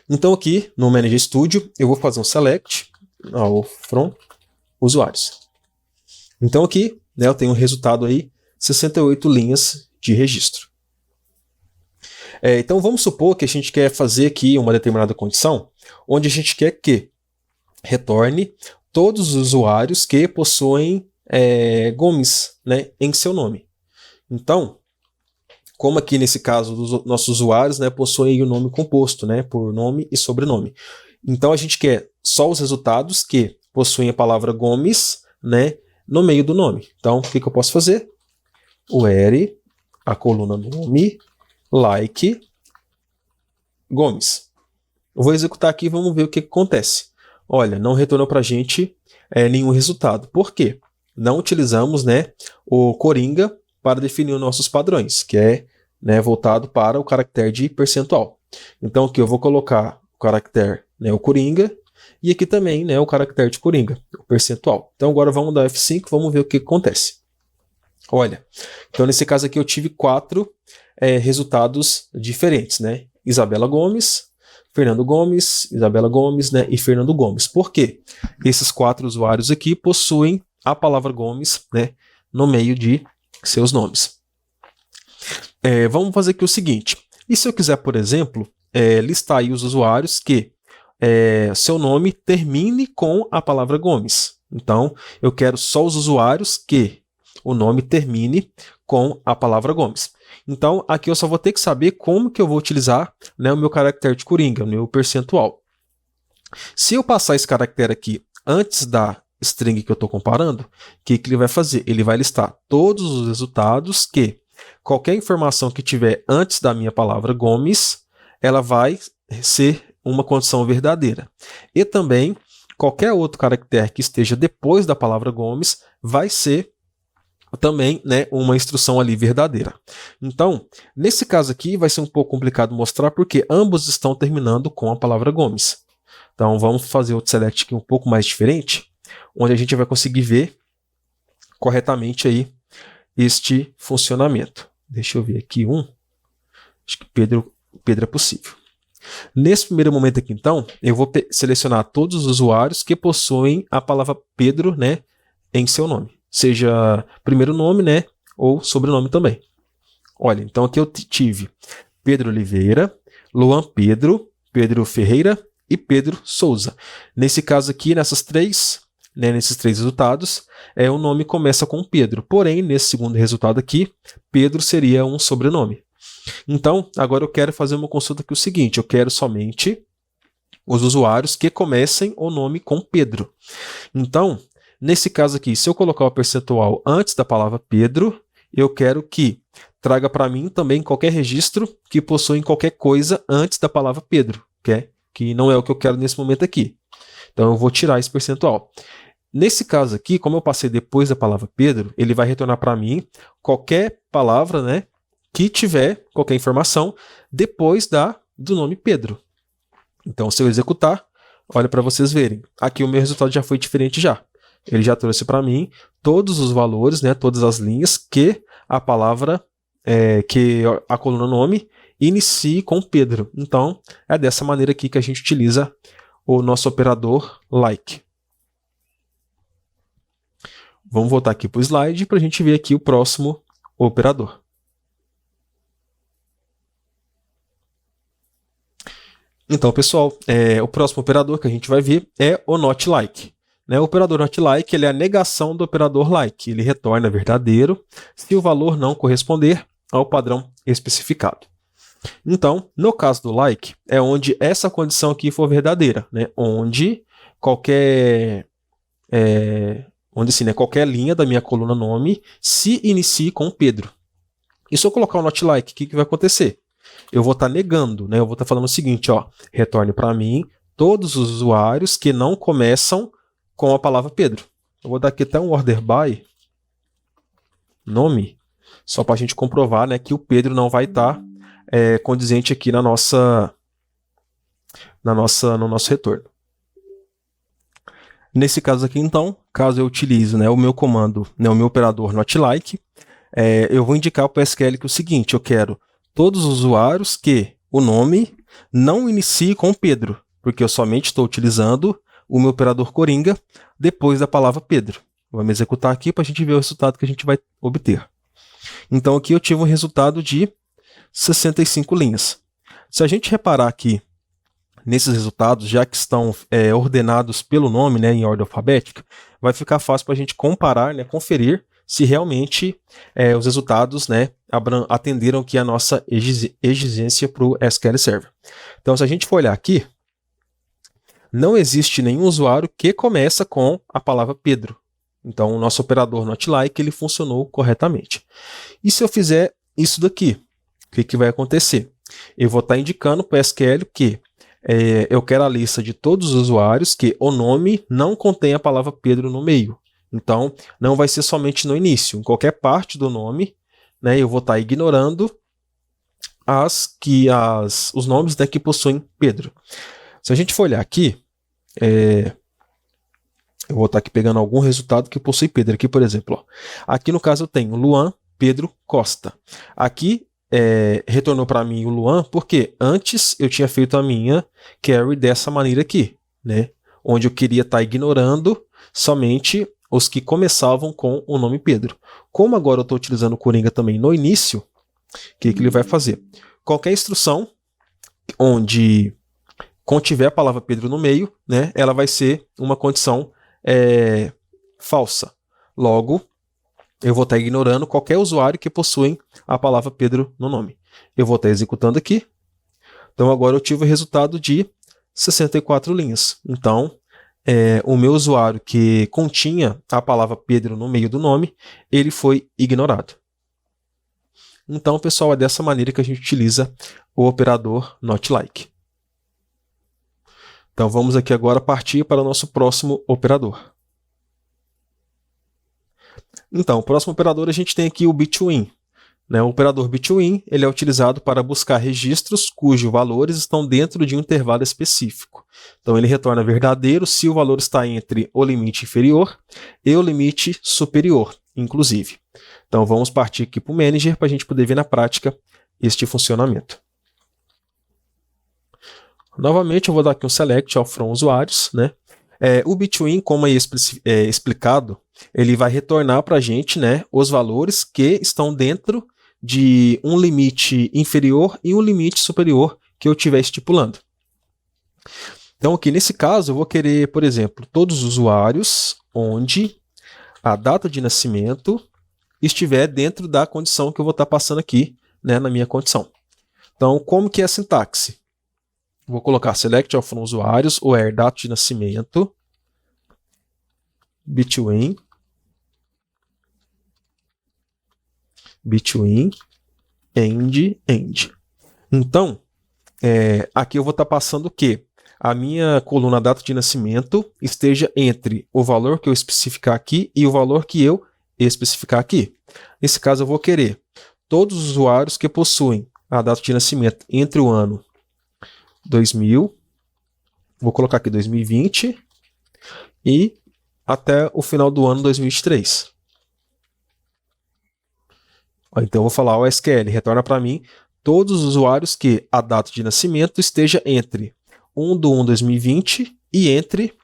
Então aqui no Manager Studio eu vou fazer um select from usuários. Então aqui, né, eu tenho um resultado aí 68 linhas de registro. Então vamos supor que a gente quer fazer aqui uma determinada condição, onde a gente quer que retorne todos os usuários que possuem Gomes, né, em seu nome. Então, como aqui nesse caso dos nossos usuários, né, possuem o nome composto, né, por nome e sobrenome. Então a gente quer só os resultados que possuem a palavra Gomes, né, no meio do nome. Então o que eu posso fazer? Where a coluna nome like Gomes. Eu vou executar aqui e vamos ver o que acontece. Olha, não retornou para a gente nenhum resultado. Por quê? Não utilizamos, né, o coringa para definir os nossos padrões, que é, né, voltado para o caractere de percentual. Então aqui eu vou colocar o caractere, né, o coringa, e aqui também, né, o caractere de coringa, o percentual. Então agora vamos dar F5, vamos ver o que acontece. Olha, então nesse caso aqui eu tive 4 resultados diferentes, né? Isabela Gomes, Fernando Gomes, Isabela Gomes, né, e Fernando Gomes. Por quê? Esses 4 usuários aqui possuem a palavra Gomes, né, no meio de seus nomes. Vamos fazer aqui o seguinte. E se eu quiser, por exemplo, listar aí os usuários que seu nome termine com a palavra Gomes. Então, eu quero só os usuários que o nome termine com a palavra Gomes. Então, aqui eu só vou ter que saber como que eu vou utilizar, né, o meu caractere de coringa, o meu percentual. Se eu passar esse caractere aqui antes da string que eu estou comparando, o que ele vai fazer? Ele vai listar todos os resultados que qualquer informação que tiver antes da minha palavra Gomes, ela vai ser uma condição verdadeira. E também, qualquer outro caractere que esteja depois da palavra Gomes vai ser também, né, uma instrução ali verdadeira. Então, nesse caso aqui vai ser um pouco complicado mostrar porque ambos estão terminando com a palavra Gomes. Então vamos fazer outro select aqui um pouco mais diferente, onde a gente vai conseguir ver corretamente aí este funcionamento. Deixa eu ver aqui acho que Pedro é possível. Nesse primeiro momento aqui, então, eu vou selecionar todos os usuários que possuem a palavra Pedro, né, em seu nome. Seja primeiro nome, né, ou sobrenome também. Olha, então aqui eu tive Pedro Oliveira, Luan Pedro, Pedro Ferreira e Pedro Souza. Nesse caso aqui, nesses três resultados, o nome começa com Pedro. Porém, nesse segundo resultado aqui, Pedro seria um sobrenome. Então, agora eu quero fazer uma consulta aqui o seguinte, eu quero somente os usuários que comecem o nome com Pedro. Então, nesse caso aqui, se eu colocar o percentual antes da palavra Pedro, eu quero que traga para mim também qualquer registro que possui qualquer coisa antes da palavra Pedro, que não é o que eu quero nesse momento aqui. Então eu vou tirar esse percentual. Nesse caso aqui, como eu passei depois da palavra Pedro, ele vai retornar para mim qualquer palavra, né, que tiver qualquer informação depois do nome Pedro. Então se eu executar, olha para vocês verem. Aqui o meu resultado já foi diferente já. Ele já trouxe para mim todos os valores, né, todas as linhas que a palavra, que a coluna nome inicie com Pedro. Então é dessa maneira aqui que a gente utiliza o nosso operador like. Vamos voltar aqui para o slide para a gente ver aqui o próximo operador. Então, pessoal, o próximo operador que a gente vai ver é o not like. O operador not like ele é a negação do operador like. Ele retorna verdadeiro se o valor não corresponder ao padrão especificado. Então, no caso do like, é onde essa condição aqui for verdadeira, né? Onde qualquer qualquer linha da minha coluna nome se inicie com Pedro. E se eu colocar o not like, o que vai acontecer? Eu vou estar negando, né? Eu vou estar falando o seguinte, ó, retorne para mim todos os usuários que não começam com a palavra Pedro. Eu vou dar aqui até um order by nome, só para a gente comprovar, né, que o Pedro não vai estar condizente aqui no nosso retorno. Nesse caso aqui, então, caso eu utilize, né, o meu comando, né, o meu operador not like, eu vou indicar para o SQL que é o seguinte, eu quero todos os usuários que o nome não inicie com Pedro, porque eu somente estou utilizando o meu operador Coringa depois da palavra Pedro. Vamos executar aqui para a gente ver o resultado que a gente vai obter. Então aqui eu tive um resultado de 65 linhas. Se a gente reparar aqui nesses resultados, já que estão ordenados pelo nome, né, em ordem alfabética, vai ficar fácil para a gente comparar, né, conferir se realmente os resultados, né, atenderam aqui a nossa exigência para o SQL Server. Então, se a gente for olhar aqui, não existe nenhum usuário que começa com a palavra Pedro. Então, o nosso operador not like, ele funcionou corretamente. E se eu fizer isso daqui, o que vai acontecer? Eu vou estar indicando para o SQL que eu quero a lista de todos os usuários que o nome não contém a palavra Pedro no meio. Então, não vai ser somente no início. Em qualquer parte do nome, né, eu vou estar ignorando os nomes, né, que possuem Pedro. Se a gente for olhar aqui, eu vou estar aqui pegando algum resultado que possui Pedro. Aqui, por exemplo, ó, aqui no caso eu tenho Luan, Pedro, Costa. Aqui retornou para mim o Luan, porque antes eu tinha feito a minha query dessa maneira aqui, né, onde eu queria estar ignorando somente os que começavam com o nome Pedro. Como agora eu estou utilizando o Coringa também no início, o que ele vai fazer? Qualquer instrução onde contiver a palavra Pedro no meio, né, ela vai ser uma condição falsa. Logo, eu vou estar ignorando qualquer usuário que possui a palavra Pedro no nome. Eu vou estar executando aqui. Então agora eu tive o resultado de 64 linhas. Então, o meu usuário que continha a palavra Pedro no meio do nome, ele foi ignorado. Então, pessoal, é dessa maneira que a gente utiliza o operador not like. Então, vamos aqui agora partir para o nosso próximo operador. Então, o próximo operador a gente tem aqui o between. O operador between ele é utilizado para buscar registros cujos valores estão dentro de um intervalo específico. Então ele retorna verdadeiro se o valor está entre o limite inferior e o limite superior, inclusive. Então vamos partir aqui para o manager para a gente poder ver na prática este funcionamento. Novamente eu vou dar aqui um select all from usuários, né? O between, como é explicado, ele vai retornar para a gente, né, os valores que estão dentro de um limite inferior e um limite superior que eu estiver estipulando. Então aqui nesse caso eu vou querer, por exemplo, todos os usuários onde a data de nascimento estiver dentro da condição que eu vou estar passando aqui, né, na minha condição. Então como que é a sintaxe? Vou colocar select all from usuários, where data de nascimento, between, end. Então, aqui eu vou estar passando o quê? A minha coluna data de nascimento esteja entre o valor que eu especificar aqui e o valor que eu especificar aqui. Nesse caso, eu vou querer todos os usuários que possuem a data de nascimento entre o ano 2000, vou colocar aqui 2020 e até o final do ano 2023. Então eu vou falar o SQL, retorna para mim todos os usuários que a data de nascimento esteja entre 1/1/2020 e entre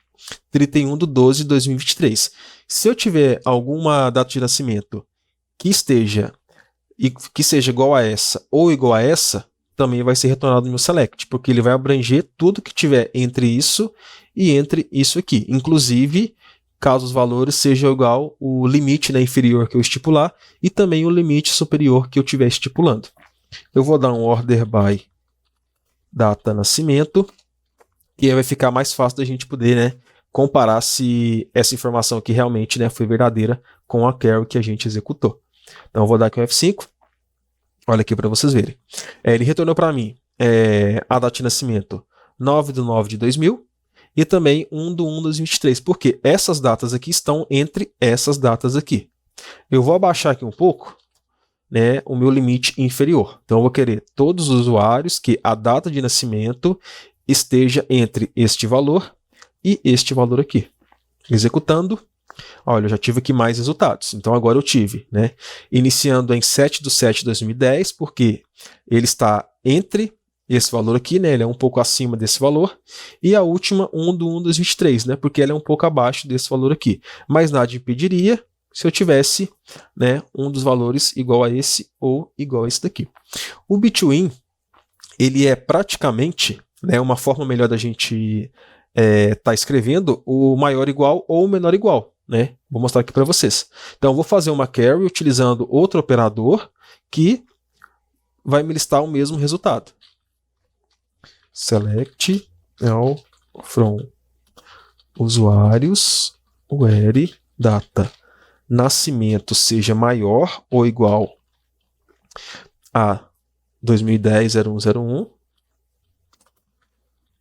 31/12/2023. Se eu tiver alguma data de nascimento que seja igual a essa ou igual a essa, também vai ser retornado no meu select, porque ele vai abranger tudo que tiver entre isso e entre isso aqui, inclusive caso os valores sejam igual o limite, né, inferior que eu estipular e também o limite superior que eu estiver estipulando. Eu vou dar um order by data nascimento e aí vai ficar mais fácil da gente poder, né, comparar se essa informação aqui realmente, né, foi verdadeira com a query que a gente executou. Então eu vou dar aqui um F5 Olha aqui para vocês verem. Ele retornou para mim a data de nascimento 9/9/2000 e também 1/1/2023, porque essas datas aqui estão entre essas datas aqui. Eu vou abaixar aqui um pouco, né, o meu limite inferior. Então eu vou querer todos os usuários que a data de nascimento esteja entre este valor e este valor aqui. Executando, olha, eu já tive aqui mais resultados. Então agora eu tive, né, iniciando em 7/7/2010, porque ele está entre esse valor aqui, né, ele é um pouco acima desse valor, e a última 1/1/2023, né, porque ela é um pouco abaixo desse valor aqui. Mas nada impediria se eu tivesse, né, um dos valores igual a esse ou igual a esse daqui. O Between, ele é praticamente, né, uma forma melhor da gente tá escrevendo o maior igual ou o menor igual, né? Vou mostrar aqui para vocês. Então, eu vou fazer uma carry utilizando outro operador que vai me listar o mesmo resultado. Select all from usuários where data nascimento seja maior ou igual a 2010-0101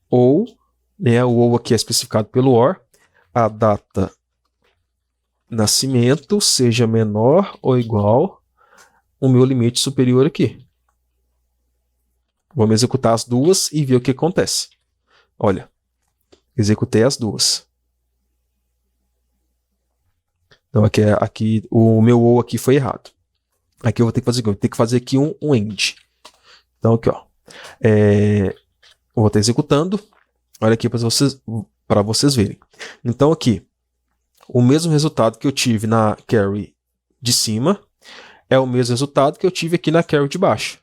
ou, né, o ou aqui é especificado pelo OR, a data nascimento seja menor ou igual ao meu limite superior aqui. Vamos executar as duas e ver o que acontece. Olha, executei as duas. Então aqui o meu ou aqui foi errado. Aqui eu vou ter que fazer, aqui um end. Então aqui, ó, eu vou estar executando. Olha aqui para vocês verem. Então aqui, o mesmo resultado que eu tive na carry de cima é o mesmo resultado que eu tive aqui na carry de baixo.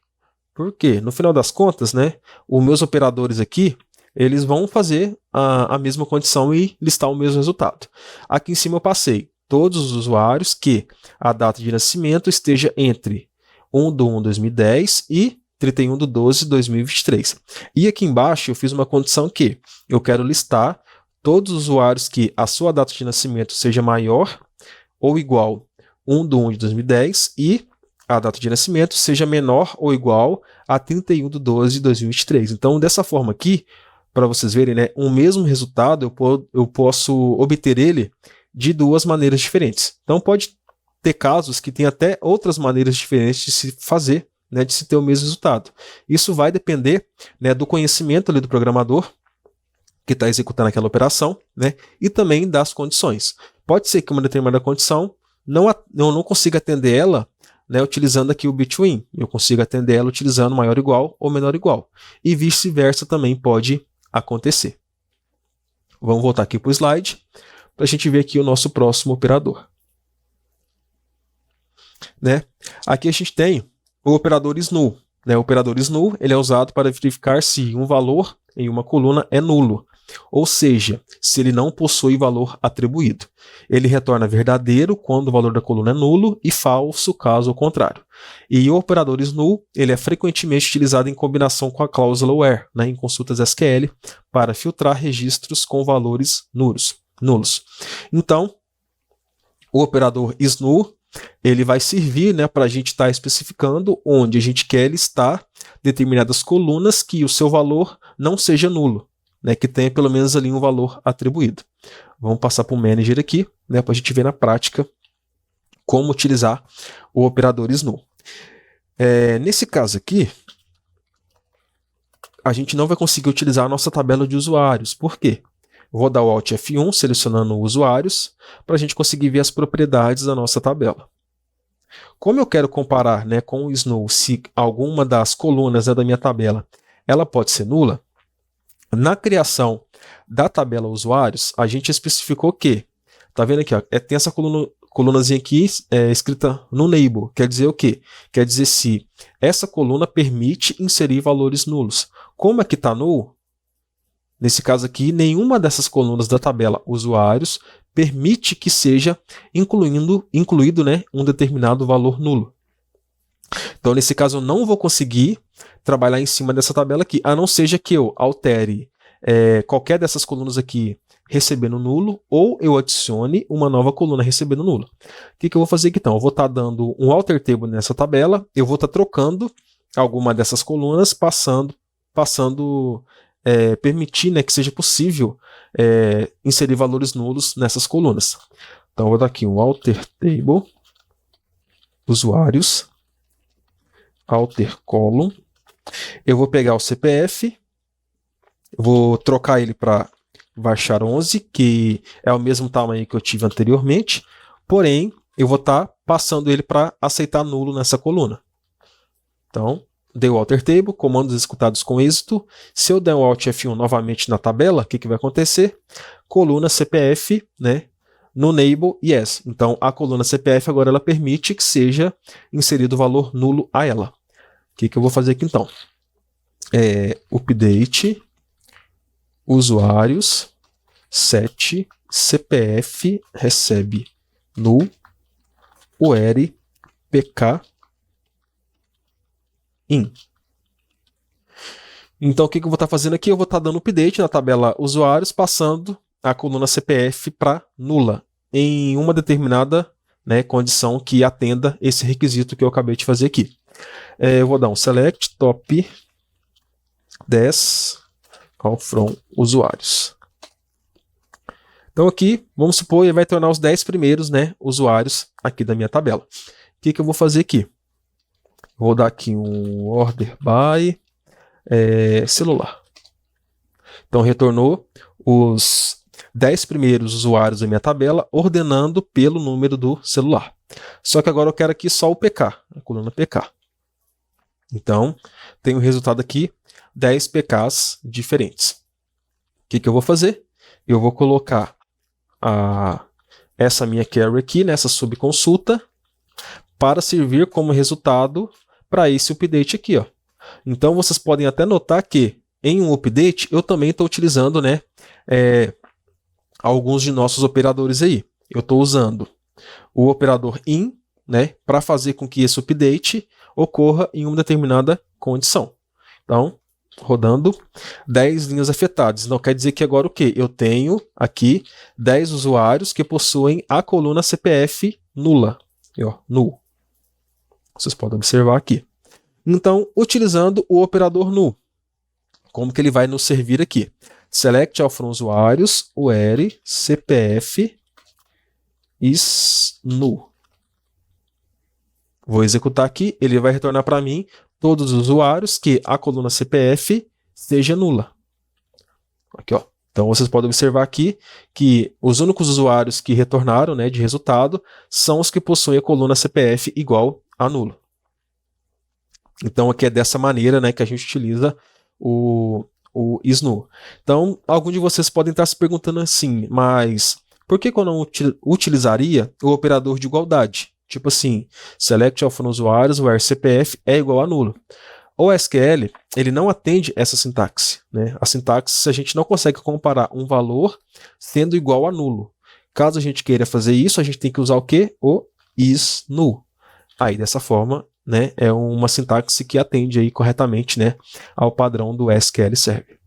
Por quê? No final das contas, né, os meus operadores aqui, eles vão fazer a mesma condição e listar o mesmo resultado. Aqui em cima eu passei todos os usuários que a data de nascimento esteja entre 1/1/2010 e 31/12/2023. E aqui embaixo eu fiz uma condição que eu quero listar todos os usuários que a sua data de nascimento seja maior ou igual 1/1/2010 e a data de nascimento seja menor ou igual a 31/12/2023. Então, dessa forma aqui, para vocês verem, né, um mesmo resultado, eu posso obter ele de duas maneiras diferentes. Então, pode ter casos que tem até outras maneiras diferentes de se fazer, né, de se ter o mesmo resultado. Isso vai depender, né, do conhecimento ali do programador que está executando aquela operação, né, e também das condições. Pode ser que uma determinada condição eu não consiga atender ela, né, utilizando aqui o Between. Eu consigo atender ela utilizando maior igual ou menor igual. E vice-versa também pode acontecer. Vamos voltar aqui para o slide para a gente ver aqui o nosso próximo operador. Né? Aqui a gente tem o operador is_null. Né? O operador is_null ele é usado para verificar se um valor em uma coluna é nulo, ou seja, se ele não possui valor atribuído. Ele retorna verdadeiro quando o valor da coluna é nulo e falso caso ao contrário. E o operador is_null ele é frequentemente utilizado em combinação com a cláusula where, né, em consultas SQL, para filtrar registros com valores nulos. Então, o operador is_null ele vai servir, né, para a gente estar especificando onde a gente quer listar determinadas colunas que o seu valor não seja nulo, né, que tenha pelo menos ali um valor atribuído. Vamos passar para o manager aqui, né, para a gente ver na prática como utilizar o operador is_null. Nesse caso aqui, a gente não vai conseguir utilizar a nossa tabela de usuários. Por quê? Vou dar o Alt F1 selecionando usuários para a gente conseguir ver as propriedades da nossa tabela. Como eu quero comparar, né, com o is_null se alguma das colunas, né, da minha tabela ela pode ser nula, na criação da tabela usuários, a gente especificou que, tá vendo aqui, ó, tem essa colunazinha aqui escrita no label, quer dizer o quê? Quer dizer se essa coluna permite inserir valores nulos. Como aqui está null, nesse caso aqui, nenhuma dessas colunas da tabela usuários permite que seja incluído, né, um determinado valor nulo. Então, nesse caso, eu não vou conseguir trabalhar em cima dessa tabela aqui, a não ser que eu altere qualquer dessas colunas aqui recebendo nulo, ou eu adicione uma nova coluna recebendo nulo. O que eu vou fazer aqui então? Eu vou estar dando um alter table nessa tabela, eu vou estar trocando alguma dessas colunas, permitir, né, que seja possível inserir valores nulos nessas colunas. Então eu vou dar aqui um alter table, usuários, alter column, eu vou pegar o CPF, vou trocar ele para varchar11, que é o mesmo tamanho que eu tive anteriormente, porém, eu vou estar passando ele para aceitar nulo nessa coluna. Então, dei o alter table, comandos executados com êxito. Se eu der um Alt F1 novamente na tabela, o que vai acontecer? Coluna CPF, né, no enable yes. Então, a coluna CPF agora ela permite que seja inserido o valor nulo a ela. O que eu vou fazer aqui então? Update usuários set CPF recebe null where pk in. Então o que eu vou estar fazendo aqui? Eu vou estar dando update na tabela usuários, passando a coluna CPF para nula em uma determinada, né, condição que atenda esse requisito que eu acabei de fazer aqui. Eu vou dar um select top 10 all from usuários. Então aqui, vamos supor, ele vai tornar os 10 primeiros, né, usuários aqui da minha tabela. O que eu vou fazer aqui? Vou dar aqui um order by celular. Então retornou os 10 primeiros usuários da minha tabela, ordenando pelo número do celular. Só que agora eu quero aqui só o PK, a coluna PK. Então, tem o resultado aqui, 10 PKs diferentes. O que eu vou fazer? Eu vou colocar essa minha query aqui, nessa subconsulta, para servir como resultado para esse update aqui. Ó. Então, vocês podem até notar que em um update, eu também estou utilizando, né, alguns de nossos operadores aí. Eu estou usando o operador in, né, para fazer com que esse update ocorra em uma determinada condição. Então, rodando 10 linhas afetadas. Então, quer dizer que agora o quê? Eu tenho aqui 10 usuários que possuem a coluna CPF nula. E, ó, null. Vocês podem observar aqui. Então, utilizando o operador null, como que ele vai nos servir aqui? Select all from usuários, where CPF is null. Vou executar aqui, ele vai retornar para mim todos os usuários que a coluna CPF seja nula. Aqui, ó. Então vocês podem observar aqui que os únicos usuários que retornaram, né, de resultado são os que possuem a coluna CPF igual a nulo. Então aqui é dessa maneira, né, que a gente utiliza o isNull. Então alguns de vocês podem estar se perguntando assim, mas por que eu não utilizaria o operador de igualdade? Tipo assim, select all from usuários where CPF é igual a nulo. O SQL, ele não atende essa sintaxe, né? A sintaxe, a gente não consegue comparar um valor sendo igual a nulo. Caso a gente queira fazer isso, a gente tem que usar o quê? O isNull. Aí, dessa forma, né, é uma sintaxe que atende aí corretamente, né, ao padrão do SQL Server.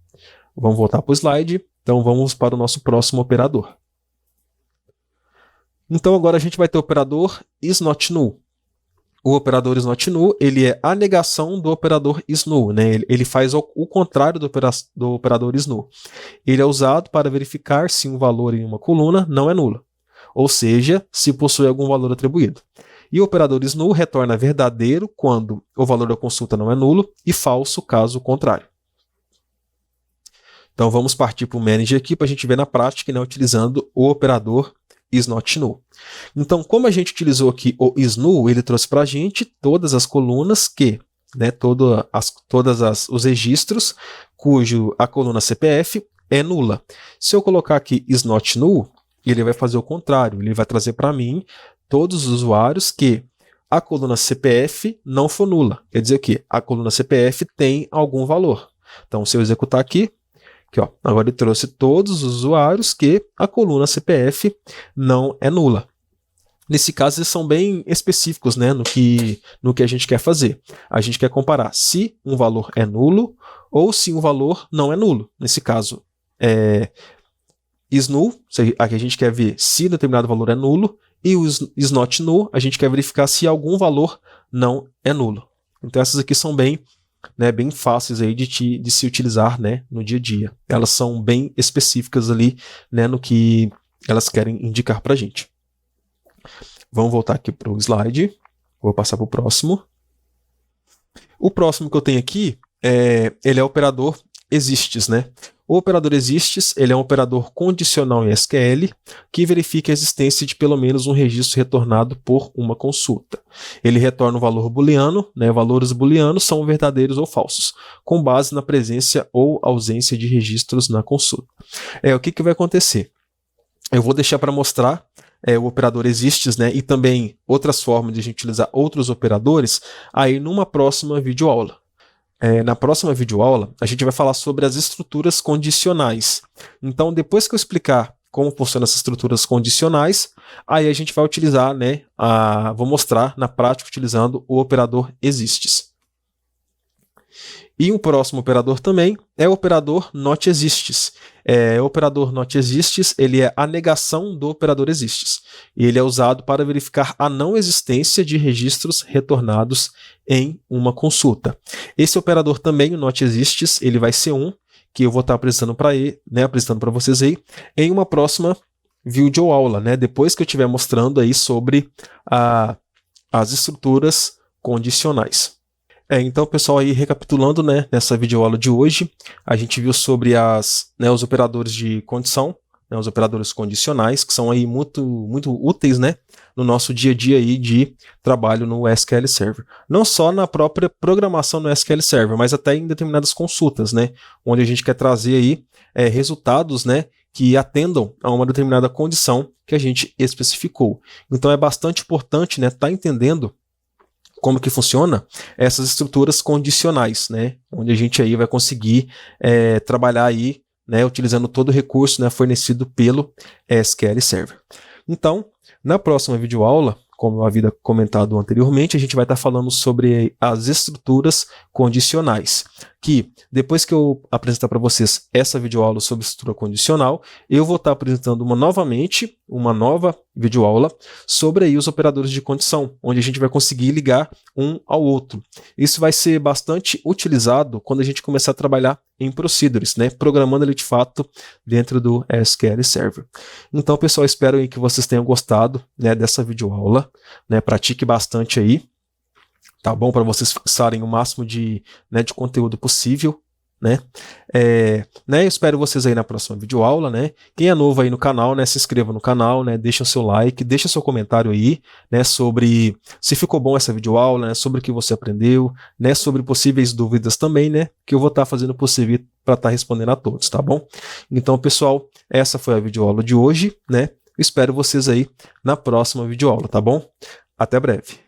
Vamos voltar para o slide. Então, vamos para o nosso próximo operador. Então agora a gente vai ter o operador isNotNull. O operador isNotNull, ele é a negação do operador isNull, né? Ele faz o contrário do operador isNull. Ele é usado para verificar se um valor em uma coluna não é nulo, ou seja, se possui algum valor atribuído. E o operador isNull retorna verdadeiro quando o valor da consulta não é nulo e falso caso contrário. Então vamos partir para o manager aqui para a gente ver na prática, né, utilizando o operador isNotNull. Então, como a gente utilizou aqui o isNull, ele trouxe para a gente todas as colunas que, né, todos os registros cujo a coluna CPF é nula. Se eu colocar aqui isNotNull, ele vai fazer o contrário, ele vai trazer para mim todos os usuários que a coluna CPF não for nula. Quer dizer que a coluna CPF tem algum valor. Então, se eu executar aqui, ó, agora ele trouxe todos os usuários que a coluna CPF não é nula. Nesse caso, eles são bem específicos, né, no que a gente quer fazer. A gente quer comparar se um valor é nulo ou se um valor não é nulo. Nesse caso, is null, aqui a gente quer ver se determinado valor é nulo, e o is not null, a gente quer verificar se algum valor não é nulo. Então essas aqui são bem fáceis aí de se utilizar, né, no dia a dia. Elas são bem específicas ali, né, no que elas querem indicar para a gente. Vamos voltar aqui para o slide. Vou passar para o próximo. O próximo que eu tenho aqui, ele é o operador exists, né? O operador exists, ele é um operador condicional em SQL que verifica a existência de pelo menos um registro retornado por uma consulta. Ele retorna um valor booleano, né? Valores booleanos são verdadeiros ou falsos, com base na presença ou ausência de registros na consulta. O que vai acontecer? Eu vou deixar para mostrar o operador exists, né? E também outras formas de a gente utilizar outros operadores aí numa próxima videoaula. Na próxima videoaula, a gente vai falar sobre as estruturas condicionais. Então, depois que eu explicar como funcionam essas estruturas condicionais, aí a gente vai utilizar, né, vou mostrar na prática utilizando o operador exists. E um próximo operador também é o operador not exists. O operador not exists, ele é a negação do operador exists. E ele é usado para verificar a não existência de registros retornados em uma consulta. Esse operador também, o not exists, ele vai ser que eu vou estar apresentando para vocês aí em uma próxima videoaula, né? Depois que eu estiver mostrando aí sobre as estruturas condicionais. Então, pessoal, aí recapitulando, né, nessa videoaula de hoje, a gente viu sobre os operadores de condição, né, os operadores condicionais, que são aí muito, muito úteis, né, no nosso dia a dia aí de trabalho no SQL Server. Não só na própria programação no SQL Server, mas até em determinadas consultas, né, onde a gente quer trazer aí resultados, né, que atendam a uma determinada condição que a gente especificou. Então é bastante importante, né, estar entendendo como que funciona essas estruturas condicionais, né, onde a gente aí vai conseguir trabalhar aí, né, utilizando todo o recurso, né, fornecido pelo SQL Server. Então, na próxima videoaula, como eu havia comentado anteriormente, a gente vai estar falando sobre as estruturas condicionais, que depois que eu apresentar para vocês essa videoaula sobre estrutura condicional, eu vou estar apresentando novamente uma nova videoaula sobre aí os operadores de condição, onde a gente vai conseguir ligar um ao outro. Isso vai ser bastante utilizado quando a gente começar a trabalhar em procedures, né, programando ele de fato dentro do SQL Server. Então, pessoal, espero aí que vocês tenham gostado, né, dessa videoaula, né, pratique bastante aí, tá bom? Para vocês fixarem o máximo de conteúdo possível, né? Eu espero vocês aí na próxima videoaula, né? Quem é novo aí no canal, né, se inscreva no canal, né? Deixa o seu like, deixa seu comentário aí, né, sobre se ficou bom essa videoaula, né, sobre o que você aprendeu, né, sobre possíveis dúvidas também, né, que eu vou estar fazendo o possível para estar respondendo a todos, tá bom? Então, pessoal, essa foi a videoaula de hoje, né? Eu espero vocês aí na próxima videoaula, tá bom? Até breve.